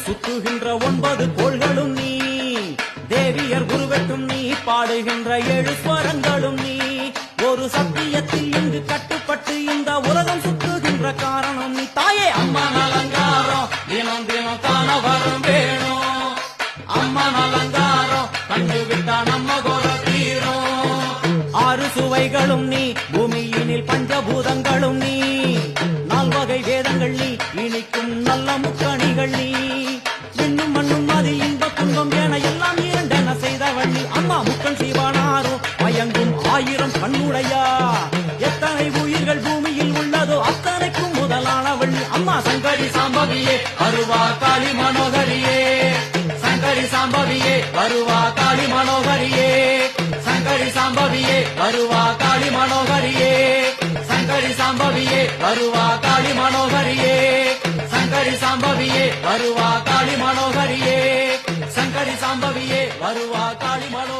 சுத்துகின்ற 9 கோள்களும் நீ, தேவியர் குருவெட்டும் நீ, பாடுகின்ற 7 ஸ்வரங்களும் நீ. ஒரு சத்தியத்தில் இங்கு கட்டுப்பட்டு இந்த உலகம் சுத்துகின்ற காரணம் நீ தாயே. அம்மா அலங்காரம் தினம் தினம் காண வரும் வேணும். அம்மா அலங்காரம் கண்டு விட்டா நம்ம கோர தீரும். 6 சுவைகளும் நீ, பூமியினில் பஞ்சபூதங்களும் நீ, 4 வகை வேதங்கள் நீ, இனிக்கும் நல்ல முக்கணிகள் நீ. விண்ணும் மண்ணும் அதில் இன்ப துன்பம் என எல்லாம் இரண்டென செய்தவள் நீ. அம்மா முக்கன் சிவனாரும் மயங்கும் 1000 கண்ணுடையா. எத்தனை உயிர்கள் பூமியில் உள்ளதோ அத்தனைக்கும் முதலானவள் நீ. அம்மா சங்கரி சாம்பவியே வருவா காளி மனோகரியே. சங்கரி சாம்பவியே வருவா காளி மனோகரியே. சங்கரி சாம்பவியே வருவா காளி மனோகரியே. சங்கரி சாம்பவியே வருவா காளி மனோகரியே. சங்கரி சாம்பவியே வருவா காளி மனோகரியே. சங்கரி சாம்பவியே வருவா காளி மனோ